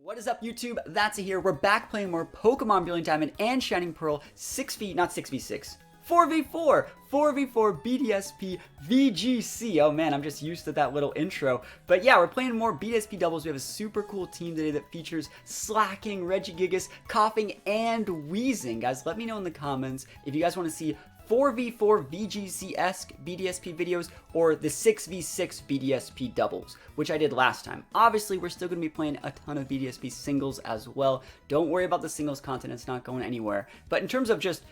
What is up, YouTube? That's here. We're back playing more Pokemon Brilliant Diamond and Shining Pearl 6v6, 4v4 BDSP VGC. Oh man, I'm just used to that little intro. But yeah, we're playing more BDSP doubles. We have a super cool team today that features Slacking, Regigigas, Coughing, and Wheezing. Guys, let me know in the comments if you guys want to see 4v4 VGC-esque BDSP videos or the 6v6 BDSP doubles, which I did last time. Obviously, we're still going to be playing a ton of BDSP singles as well. Don't worry about the singles content, it's not going anywhere. But in terms of just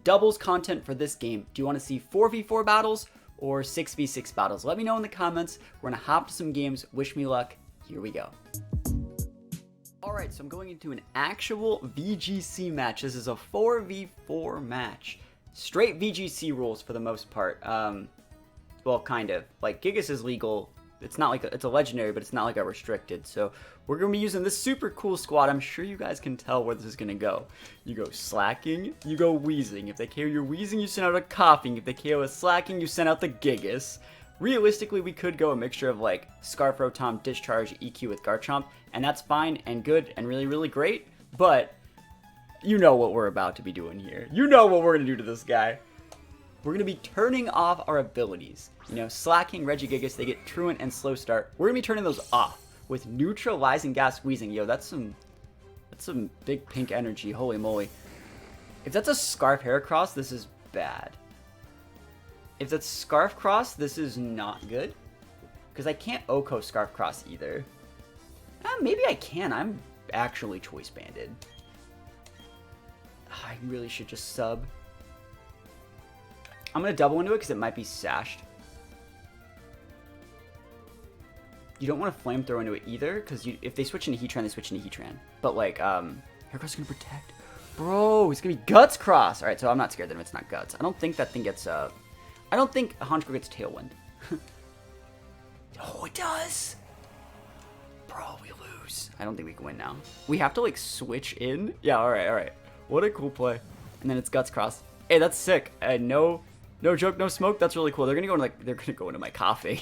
doubles content for this game, do you want to see 4v4 battles or 6v6 battles? Let me know in the comments. We're going to hop to some games. Wish me luck. Here we go. Alright, so I'm going into an actual VGC match. This is a 4v4 match. Straight VGC rules for the most part. Well, kind of. Like, Gigas is legal. It's not like it's a legendary, but it's not like a restricted. So we're going to be using this super cool squad. I'm sure you guys can tell where this is going to go. You go Slacking, you go Wheezing. If they KO your Wheezing, you send out a Coughing. If they KO a Slacking, you send out the Gigas. Realistically, we could go a mixture of like Scarf Rotom, Discharge, EQ with Garchomp, and that's fine and good and really, really great. But you know what we're about to be doing here. You know what we're going to do to this guy. We're going to be turning off our abilities. You know, Slacking, Regigigas, they get Truant and Slow Start. We're going to be turning those off with Neutralizing Gas Wheezing. Yo, that's some big pink energy. Holy moly. If that's a Scarf Heracross, this is bad. If that's Scarf Cross, this is not good. Because I can't Oko Scarf Cross either. Maybe I can. I'm actually Choice Banded. I really should just sub. I'm going to double into it because it might be sashed. You don't want to flamethrower into it either because if they switch into Heatran, they switch into Heatran. But like, Heracross is going to protect. Bro, it's going to be Guts Cross. Alright, so I'm not scared that it's not Guts. I don't think that thing gets, I don't think Honchkrow gets Tailwind. Oh, it does. Bro, we lose. I don't think we can win now. We have to like switch in. Yeah, alright. What a cool play. And then it's Guts Cross. Hey, that's sick. No joke, no smoke. That's really cool. They're gonna go into my Coughing.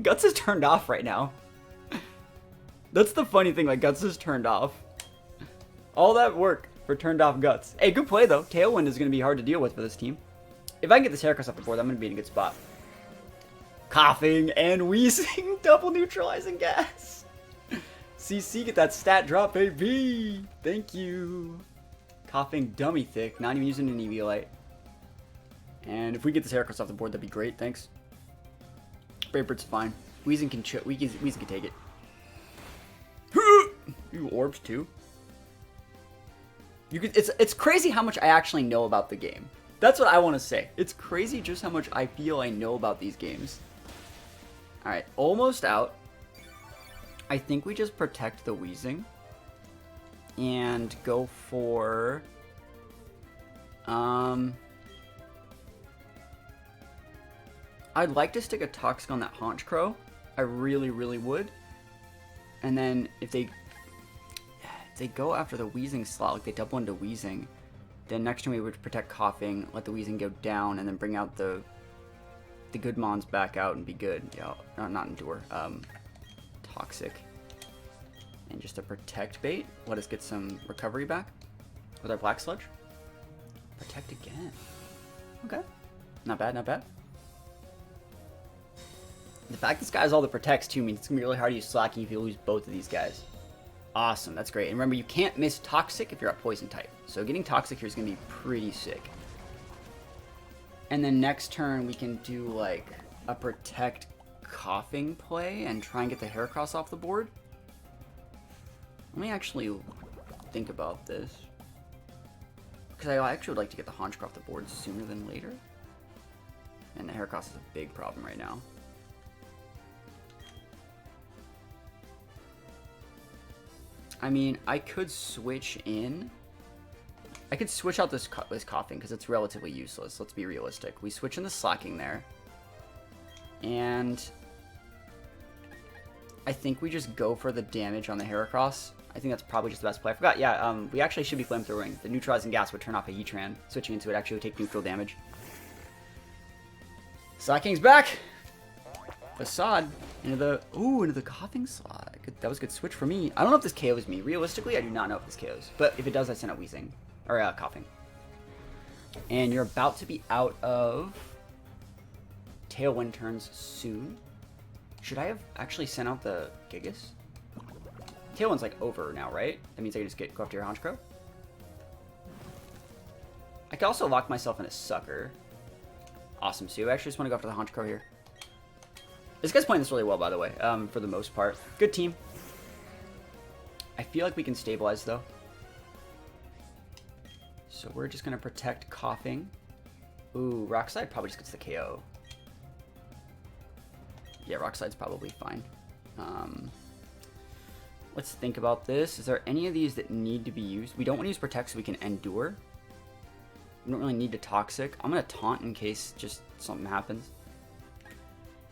Guts is turned off right now. That's the funny thing, like Guts is turned off. All that work for turned off Guts. Hey, good play though. Tailwind is gonna be hard to deal with for this team. If I can get this Heracross off the board, I'm gonna be in a good spot. Coughing and Wheezing, double neutralizing gas. CC, get that stat drop, baby. Thank you. Coughing, dummy thick, not even using an Eviolite. And if we get this Heracross off the board, that'd be great. Thanks. Bravebird's fine. Wheezing can Wheezing can take it. You orbs too. It's crazy how much I actually know about the game. That's what I want to say. It's crazy just how much I feel I know about these games. All right, almost out. I think we just protect the Wheezing and go for I'd like to stick a Toxic on that Honchkrow. I really, really would. And then if they go after the Wheezing slot, like they double into Wheezing, then next turn we would protect Coughing, let the Wheezing go down, and then bring out the good mons back out and be good. Yeah, not Endure. Toxic. And just a protect bait. Let us get some recovery back with our Black Sludge. Protect again. Okay. Not bad, not bad. The fact this guy has all the protects too means it's going to be really hard to use Slacking if you lose both of these guys. Awesome, that's great. And remember, you can't miss Toxic if you're a Poison type. So getting Toxic here is going to be pretty sick. And then next turn we can do like a protect Coughing play and try and get the Heracross off the board. Let me actually think about this. Because I actually would like to get the Honchkrow off the board sooner than later. And the Heracross is a big problem right now. I mean, I could switch in. I could switch out this Coughing because it's relatively useless. Let's be realistic. We switch in the Slacking there. And I think we just go for the damage on the Heracross. I think that's probably just the best play. I forgot, yeah, we actually should be flamethrowing. The neutralizing gas would turn off a Heatran. Switching into it actually would take neutral damage. Slacking's back! Facade. Into the coughing slot. Good, that was a good switch for me. I don't know if this KOs me. Realistically, I do not know if this KOs. But if it does, I send out wheezing. Or coughing. And you're about to be out of Tailwind turns soon. Should I have actually sent out the Gigas? Tailwind's like over now, right? That means I can just go up to your Honchkrow. I can also lock myself in a sucker. Awesome, Sue. I actually just want to go after the Honchkrow here. This guy's playing this really well, by the way, for the most part. Good team. I feel like we can stabilize, though. So we're just going to protect coughing. Ooh, Rock Slide probably just gets the KO. Yeah, Rock Slide's probably fine. Let's think about this. Is there any of these that need to be used? We don't want to use Protect so we can Endure. We don't really need to Toxic. I'm going to Taunt in case just something happens.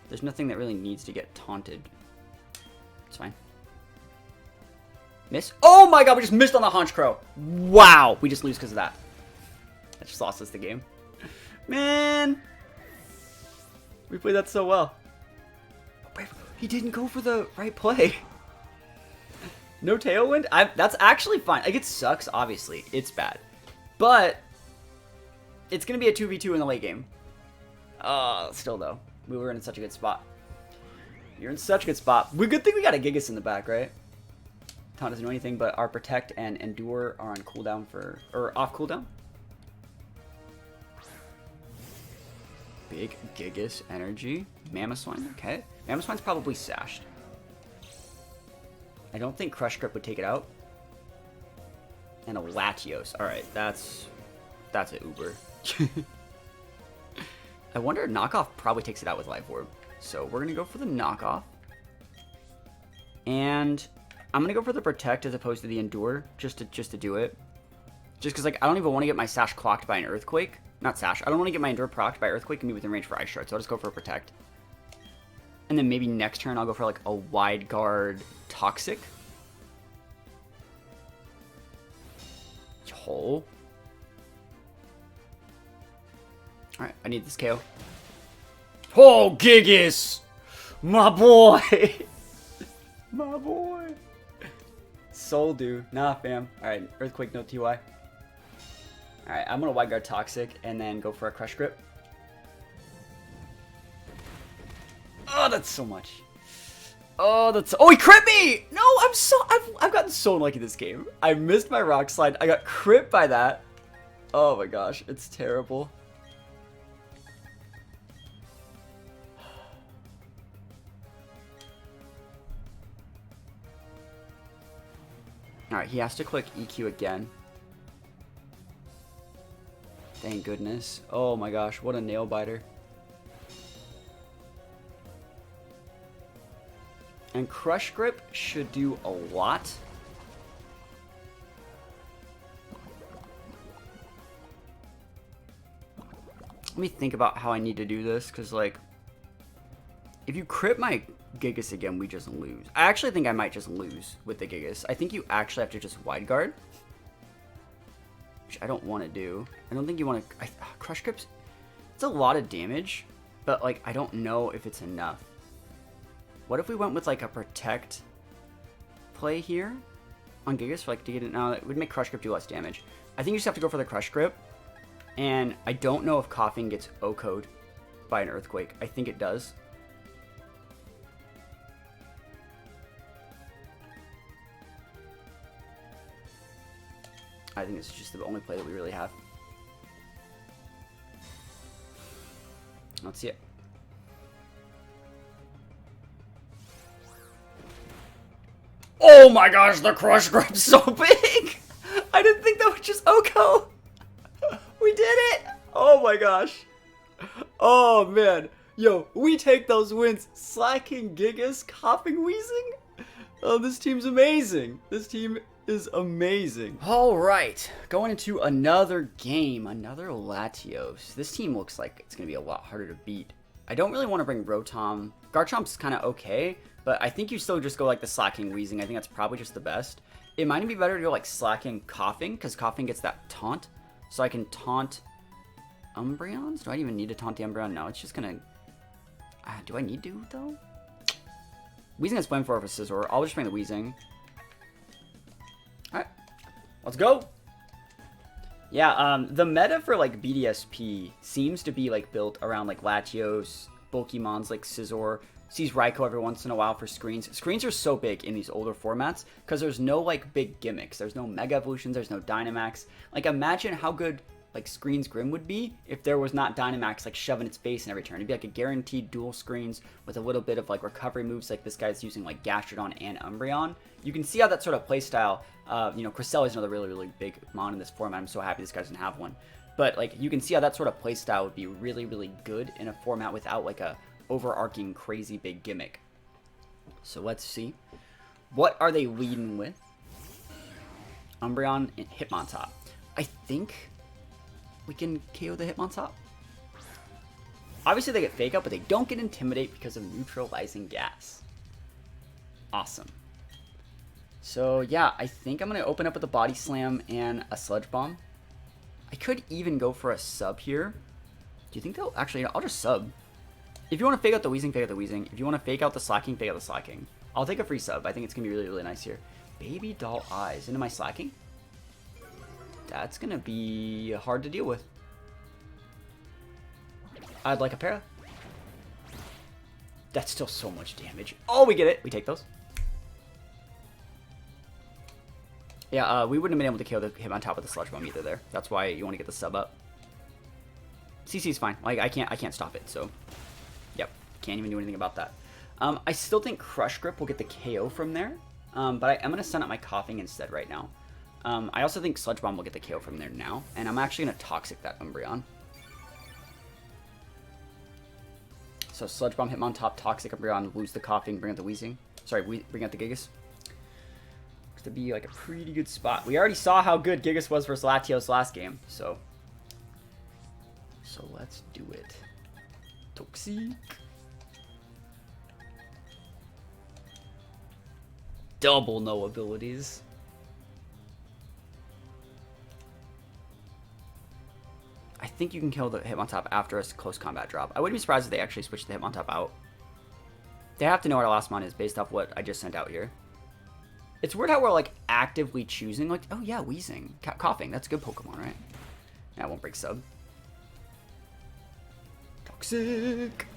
There's nothing that really needs to get taunted. It's fine. Miss. Oh my god, we just missed on the Honchkrow. Wow, we just lose because of that. That just lost us the game. Man. We played that so well. He didn't go for the right play. No Tailwind? That's actually fine. Like, it sucks, obviously. It's bad. But it's going to be a 2v2 in the late game. Still, though. We were in such a good spot. You're in such a good spot. Good thing we got a Gigas in the back, right? Taunt doesn't do anything, but our Protect and Endure are on cooldown or off cooldown. Big Gigas energy. Mamoswine, okay. Mamoswine's probably sashed. I don't think Crush Grip would take it out. And a Latios. Alright, that's an Uber. I wonder, Knockoff probably takes it out with Life Orb. So we're going to go for the Knockoff. And I'm going to go for the Protect as opposed to the Endure, just to do it. Just because, like, I don't even want to get my Sash clocked by an Earthquake. Not Sash. I don't want to get my Endure procced by Earthquake and be within range for Ice Shard. So I'll just go for a Protect. And then maybe next turn I'll go for, like, a Wide Guard Toxic. Hole. Alright, I need this KO. Oh, Gigas! My boy! My boy! Soul Dew. Nah, fam. Alright, Earthquake, no TY. Alright, I'm gonna Wide Guard Toxic and then go for a Crush Grip. Oh, that's so much. Oh, that's... Oh, he crit me! No, I've gotten so unlucky this game. I missed my Rock Slide. I got crit by that. Oh my gosh, it's terrible. Alright, he has to click EQ again. Thank goodness. Oh my gosh, what a nail biter. And Crush Grip should do a lot. Let me think about how I need to do this, because, like, if you crit my Gigas again, we just lose. I actually think I might just lose with the Gigas. I think you actually have to just Wide Guard, which I don't want to do. I don't think you want to... Crush Grip's... It's a lot of damage, but, like, I don't know if it's enough. What if we went with, like, a Protect play here on Gigas for, like, to get it? No, it would make Crush Grip do less damage. I think you just have to go for the Crush Grip. And I don't know if Coughing gets OHKO'd by an Earthquake. I think it does. I think this is just the only play that we really have. Let's see it. Oh my gosh, the Crush Grip's so big! I didn't think that would just OHKO! We did it! Oh my gosh. Oh man. Yo, we take those wins. Slacking, Gigas, coughing, wheezing. Oh, this team's amazing. This team is amazing. All right, going into another game, another Latios. This team looks like it's going to be a lot harder to beat. I don't really want to bring Rotom. Garchomp's kind of okay, but I think you still just go like the slacking, wheezing. I think that's probably just the best. It might be better to go like slacking, coughing, because coughing gets that taunt. So I can taunt Umbreons? Do I even need to taunt the Umbreon? No, it's just gonna... do I need to, though? Weezing has Flamethrower for Scizor. I'll just bring the Weezing. Alright. Let's go! Yeah, the meta for, like, BDSP seems to be, like, built around, like, Latios, bulky mons like Scizor, sees Raikou every once in a while for screens. Screens are so big in these older formats because there's no, like, big gimmicks. There's no Mega Evolutions, there's no Dynamax. Like, imagine how good, like, Screens Grim would be if there was not Dynamax, like, shoving its face in every turn. It'd be, like, a guaranteed dual screens with a little bit of, like, recovery moves like this guy's using, like, Gastrodon and Umbreon. You can see how that sort of playstyle, you know, Cresselia is another really, really big mon in this format. I'm so happy this guy doesn't have one. But, like, you can see how that sort of playstyle would be really, really good in a format without, like, a overarching crazy big gimmick. So let's see. What are they leading with? Umbreon and Hitmontop. I think we can KO the Hitmontop. Obviously they get Fake Out, but they don't get Intimidate because of neutralizing gas. Awesome. So yeah, I think I'm going to open up with a Body Slam and a Sludge Bomb. I could even go for a sub here. Do you think they'll... Actually, I'll just sub. If you want to fake out the Weezing, fake out the Weezing. If you want to fake out the Slacking, fake out the Slacking. I'll take a free sub. I think it's going to be really, really nice here. Baby Doll Eyes into my Slacking. That's going to be hard to deal with. I'd like a para. That's still so much damage. Oh, we get it. We take those. Yeah, we wouldn't have been able to kill the him on top of the Sludge Bomb either there. That's why you want to get the sub up. CC's fine. Like, I can't stop it, so... Yep, can't even do anything about that. I still think Crush Grip will get the KO from there, but I'm going to send out my Coughing instead right now. I also think Sludge Bomb will get the KO from there now, and I'm actually going to Toxic that Umbreon. So Sludge Bomb, Hitmontop, Toxic Umbreon, lose the Coughing, bring out the Weezing. Sorry, bring out the Gigas. Looks to be like a pretty good spot. We already saw how good Gigas was versus Latios last game, so let's do it. Toxic. Double no abilities. I think you can kill the Hitmontop after a close combat drop. I wouldn't be surprised if they actually switch the Hitmontop out. They have to know what our last mon is based off what I just sent out here. It's weird how we're like actively choosing, like, oh yeah, Weezing, Coughing, that's a good Pokemon, right? Yeah, it won't break sub. Toxic.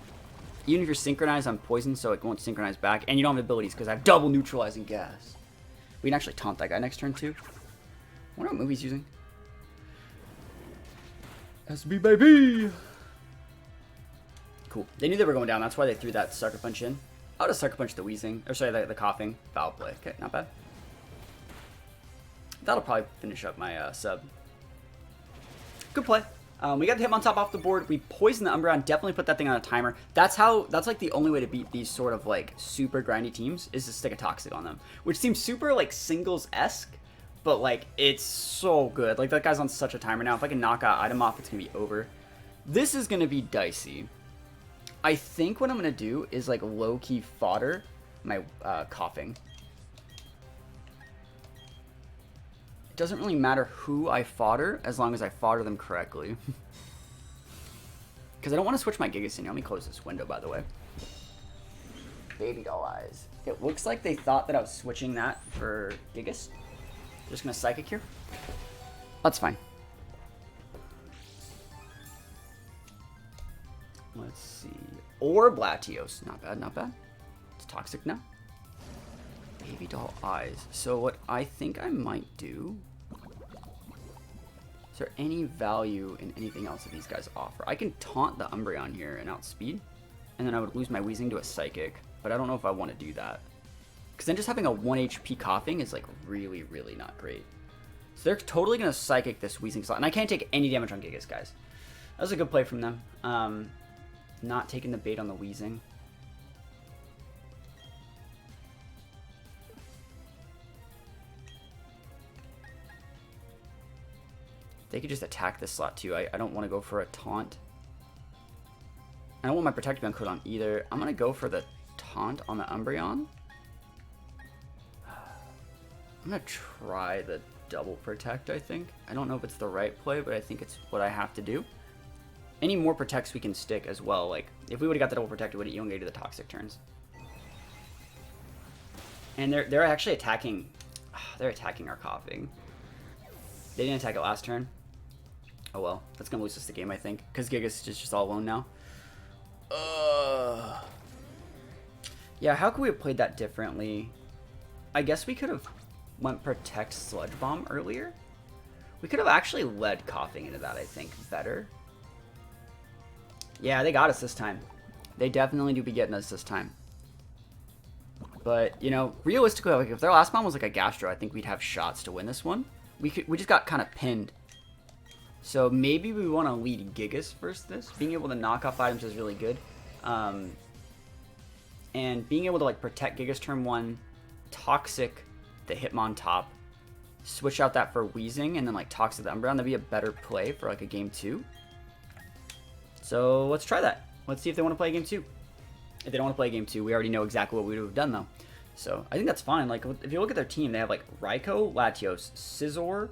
Even if you're synchronized, I'm poisoned, so it won't synchronize back. And you don't have abilities because I have double neutralizing gas. We can actually taunt that guy next turn too. I wonder what move he's using. SB baby. Cool. They knew they were going down. That's why they threw that Sucker Punch in. I'll just Sucker Punch the Weezing. Or sorry, the Coughing. Foul play. Okay, not bad. That'll probably finish up my sub. Good play. We got the Hitmontop off the board. We poisoned the Umbreon. Definitely put that thing on a timer. That's like the only way to beat these sort of like super grindy teams is to stick a Toxic on them, which seems super like singles-esque, but like it's so good. Like that guy's on such a timer now. If I can knock out item off, it's gonna be over. This is gonna be dicey. I think what I'm gonna do is like low-key fodder my Coughing. It doesn't really matter who I fodder as long as I fodder them correctly. Because I don't want to switch my Gigas in. Let me close this window, by the way. Baby Doll Eyes. It looks like they thought that I was switching that for Gigas. Just going to Psychic here. That's fine. Let's see. Or Latios. Not bad, not bad. It's Toxic now. Baby Doll Eyes. So what I think I might do... Is there any value in anything else that these guys offer? I can taunt the Umbreon here and outspeed. And then I would lose my Weezing to a Psychic. But I don't know if I want to do that. Because then just having a 1 HP Coughing is like really, really not great. So they're totally going to Psychic this Weezing slot. And I can't take any damage on Gigas, guys. That was a good play from them. Not taking the bait on the Weezing. They could just attack this slot too. I don't want to go for a taunt. I don't want my Protect Band code on either. I'm going to go for the taunt on the Umbreon. I'm going to try the double Protect, I think. I don't know if it's the right play, but I think it's what I have to do. Any more Protects we can stick as well. Like, if we would have got the double Protect, it would have elongated the Toxic turns. And they're actually attacking. They're attacking our coughing. They didn't attack it last turn. Oh well, that's gonna lose us the game, I think, because Gigas is just all alone now. Yeah, how could we have played that differently? I guess we could have went Protect Sludge Bomb earlier. We could have actually led coughing into that, I think, better. Yeah, they got us this time. They definitely do be getting us this time. But, you know, realistically, like, if their last bomb was like a Gastro, I think we'd have shots to win this one. We just got kind of pinned. So maybe we want to lead Gigas versus this. Being able to knock off items is really good. And being able to like protect Gigas turn 1, Toxic the Hitmon top, switch out that for Wheezing, and then like Toxic the Umbreon, that'd be a better play for like a game 2. So let's try that. Let's see if they want to play game 2. If they don't want to play game 2, we already know exactly what we would have done though. So I think that's fine. Like if you look at their team, they have like Raikou, Latios, Scizor,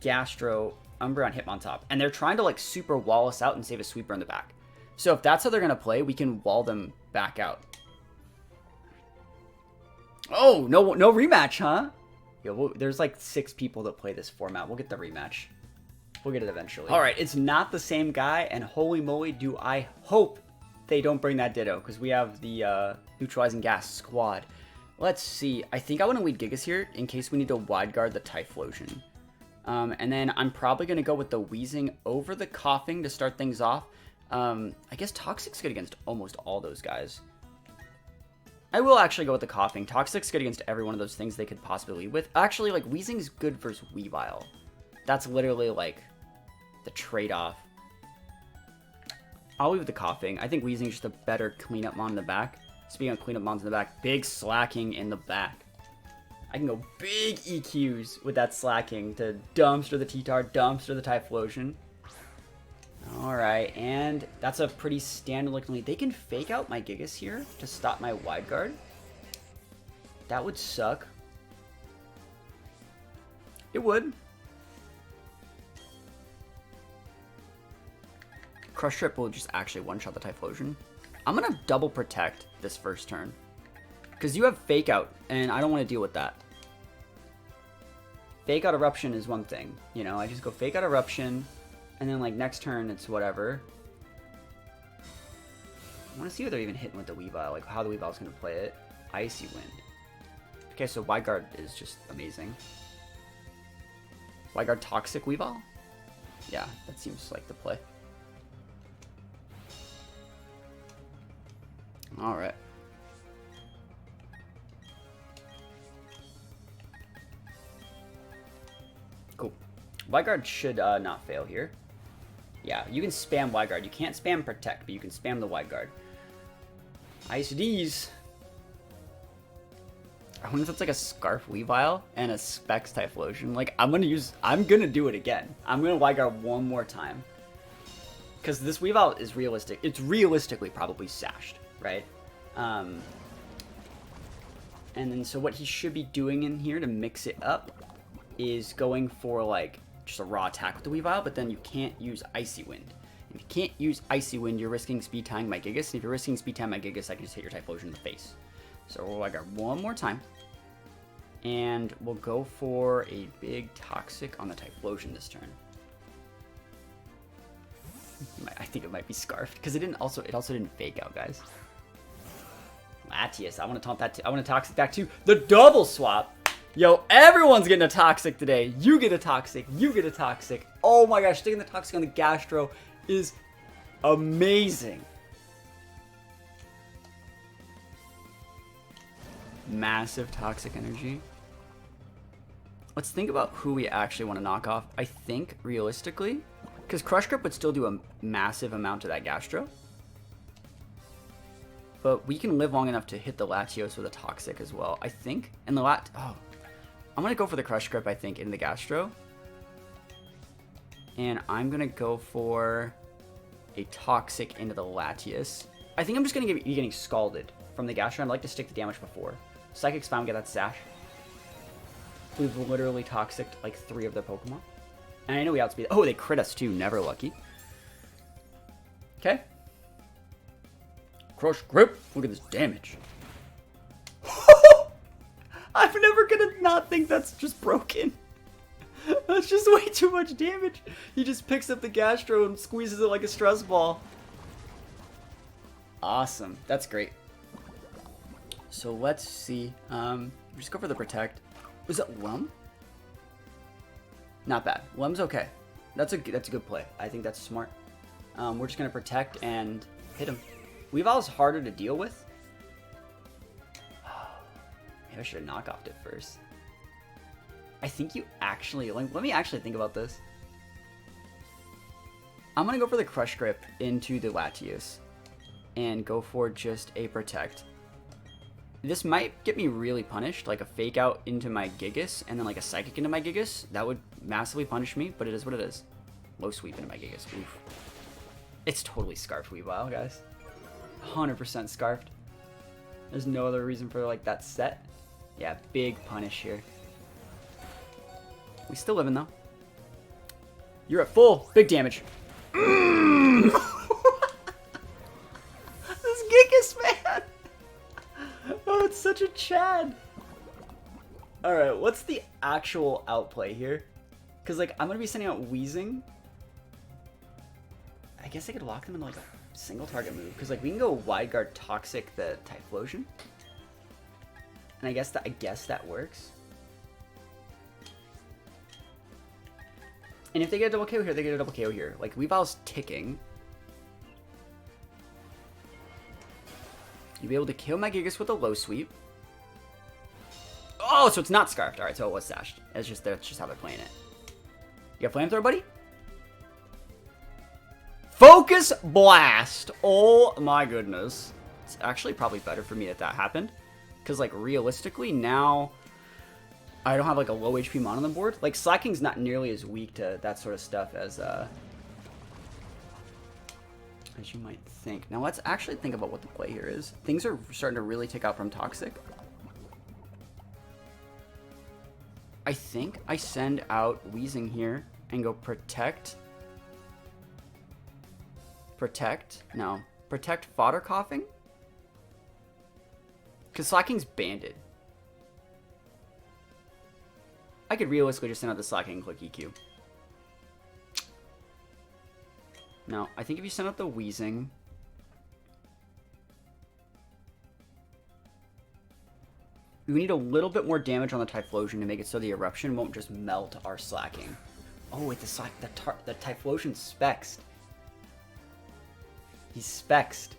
Gastro, Umbreon, Hitmontop, and they're trying to like super wall us out and save a sweeper in the back. So if that's how they're gonna play, we can wall them back out. Oh, no rematch, huh? Yo, there's like 6 people that play this format. We'll get the rematch. We'll get it eventually. All right, it's not the same guy, and holy moly, do I hope they don't bring that Ditto, because we have the Neutralizing Gas squad. Let's see. I think I want to lead Gigas here in case we need to wide guard the Typhlosion. And then I'm probably going to go with the Wheezing over the Coughing to start things off. I guess Toxic's good against almost all those guys. I will actually go with the Coughing. Toxic's good against every one of those things they could possibly lead with. Actually, like, Wheezing's good versus Weavile. That's literally, like, the trade-off. I'll leave with the Coughing. I think Wheezing's just a better cleanup mon in the back. Speaking of cleanup mons in the back, big slacking in the back. I can go big EQs with that slacking to dumpster the T-Tar, dumpster the Typhlosion. Alright, and that's a pretty standard looking lead. They can fake out my Gigas here to stop my wide guard. That would suck. It would. Crush Trip will just actually one-shot the Typhlosion. I'm going to double protect this first turn. Because you have Fake Out, and I don't want to deal with that. Fake Out Eruption is one thing. You know, I just go Fake Out Eruption, and then, like, next turn, it's whatever. I want to see what they're even hitting with the Weavile, like, how the Weavile's going to play it. Icy Wind. Okay, so Wide Guard is just amazing. Wide Guard Toxic Weavile? Yeah, that seems like the play. Alright. Cool. Wide Guard should not fail here. Yeah, you can spam Wide Guard. You can't spam Protect, but you can spam the Wide Guard. ICDs. I wonder if it's like a Scarf Weavile and a Specs Typhlosion. Like, I'm gonna do it again. I'm gonna Wide Guard one more time. Because this Weavile is realistic. It's realistically probably sashed, right? And then so what he should be doing in here to mix it up is going for like just a raw attack with the Weavile, but then you can't use Icy Wind. If you can't use Icy Wind, you're risking speed tying my Gigas, and if you're risking speed tying my Gigas, I can just hit your Typhlosion in the face. So we'll Wide Guard one more time, and we'll go for a big Toxic on the Typhlosion this turn. I think it might be Scarfed because it also didn't Fake Out, guys. Latias, I want to taunt that too. I want to Toxic back too. The double swap. Yo, everyone's getting a Toxic today. You get a Toxic. You get a Toxic. Oh my gosh, sticking the Toxic on the Gastro is amazing. Massive Toxic energy. Let's think about who we actually want to knock off. I think, realistically, because Crush Grip would still do a massive amount to that Gastro. But we can live long enough to hit the Latios with a Toxic as well, I think. And the oh, I'm going to go for the Crush Grip, I think, in the Gastro. And I'm going to go for a Toxic into the Latias. I think I'm just going to be getting Scalded from the Gastro. I'd like to stick the damage before. Psychic's fine, get that Sash. We've literally Toxic'd like 3 of their Pokemon. And I know we outspeed. Oh, they crit us too. Never lucky. Okay. Crush Grip. Look at this damage. I'm never gonna not think that's just broken. That's just way too much damage. He just picks up the Gastro and squeezes it like a stress ball. Awesome. That's great. So let's see. Just go for the Protect. Was it Lum? Not bad. Lum's okay. That's a good play. I think that's smart. We're just gonna Protect and hit him. Weavile's harder to deal with. Maybe I should have knock-offed it first. I think you actually, let me actually think about this. I'm gonna go for the Crush Grip into the Latios and go for just a Protect. This might get me really punished, like a Fake Out into my Gigas and then like a Psychic into my Gigas. That would massively punish me, but it is what it is. Low Sweep into my Gigas. Oof. It's totally Scarfed Weavile, guys. 100% Scarfed. There's no other reason for like that set. Yeah, big punish here. We still living though. You're at full. Big damage. This Gigas, man. Oh, it's such a Chad. Alright, what's the actual outplay here? Because, like, I'm going to be sending out Wheezing. I guess I could lock them into, like, a single target move. Because, like, we can go Wide Guard Toxic the Typhlosion. And I guess that works. And if they get a double KO here, they get a double KO here. Like, Weavile's ticking. You'll be able to kill my Gigas with a Low Sweep. Oh, so it's not Scarfed. Alright, so it was Sashed. That's just how they're playing it. You got Flamethrower, buddy? Focus Blast! Oh my goodness. It's actually probably better for me that happened. Because, like, realistically, now I don't have, like, a low HP mon on the board. Like, Slacking's not nearly as weak to that sort of stuff as you might think. Now, let's actually think about what the play here is. Things are starting to really take out from Toxic. I think I send out Wheezing here and go Protect. No. Protect Fodder Coughing? Because Slacking's banded. I could realistically just send out the Slacking and click EQ. No, I think if you send out the Wheezing... we need a little bit more damage on the Typhlosion to make it so the Eruption won't just melt our Slacking. Oh, wait, the Typhlosion's Spexed. He's Spexed.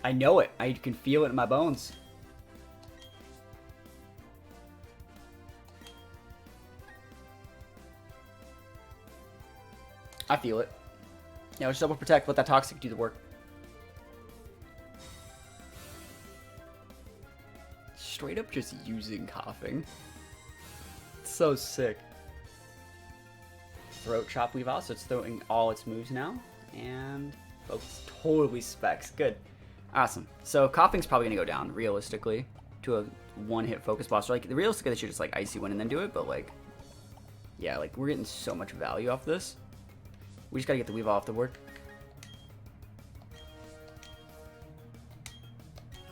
I know it. I can feel it in my bones. I feel it. Yeah, let's double Protect. Let that Toxic do the work. Straight up just using Coughing. It's so sick. Throat Chop Weavile, so it's throwing all its moves now. And focus totally Specs. Good. Awesome. So Coughing's probably going to go down, realistically, to a one-hit Focus Blaster. Like, realistically, they should just, like, Icy Wind and then do it, but, like, yeah, like, we're getting so much value off this. We just got to get the Weavile off the board.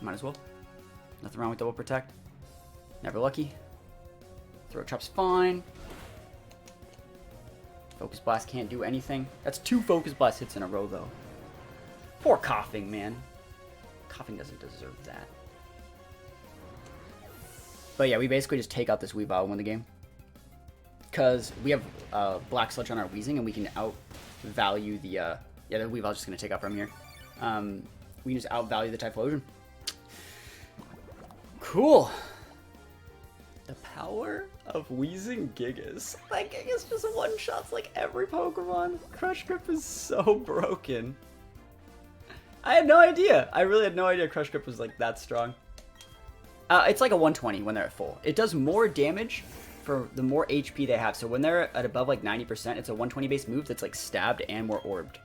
Might as well. Nothing wrong with double Protect. Never lucky. Throat Chop's fine. Focus Blast can't do anything. That's 2 Focus Blast hits in a row, though. Poor Coughing, man. Coughing doesn't deserve that. But yeah, we basically just take out this Weavile and win the game. Because we have Black Sludge on our Wheezing, and we can outvalue the... yeah, the Weavile's just going to take out from here. We can just outvalue the Typhlosion. Cool. The power of Wheezing Gigas. Like, Gigas just one-shots like every Pokemon. Crush Grip is so broken. I had no idea. I really had no idea Crush Grip was like that strong. It's like a 120 when they're at full. It does more damage for the more HP they have. So when they're at above like 90%, it's a 120 base move that's like stabbed and more orbed.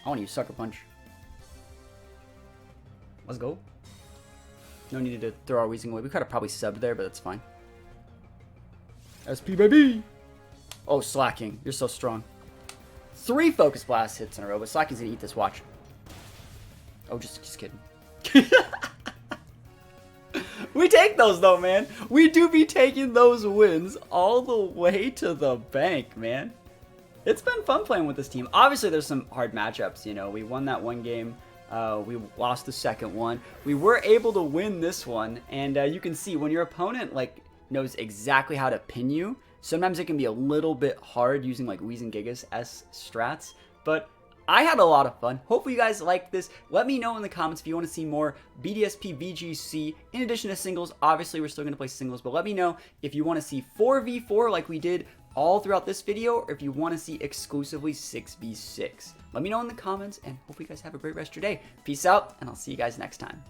I want to use Sucker Punch. Let's go. No need to throw our Wheezing away. We could have probably subbed there, but that's fine. SP baby! Oh, Slacking. You're so strong. 3 Focus Blast hits in a row, but Saki's gonna eat this, watch. Oh, just kidding. We take those though, man. We do be taking those wins all the way to the bank, man. It's been fun playing with this team. Obviously, there's some hard matchups, you know. We won that one game. We lost the second one. We were able to win this one, and you can see when your opponent like knows exactly how to pin you, sometimes it can be a little bit hard using like Weez and Gigas-S strats, but I had a lot of fun. Hopefully you guys liked this. Let me know in the comments if you want to see more BDSP VGC in addition to singles. Obviously, we're still going to play singles, but let me know if you want to see 4v4 like we did all throughout this video, or if you want to see exclusively 6v6. Let me know in the comments, and hopefully you guys have a great rest of your day. Peace out, and I'll see you guys next time.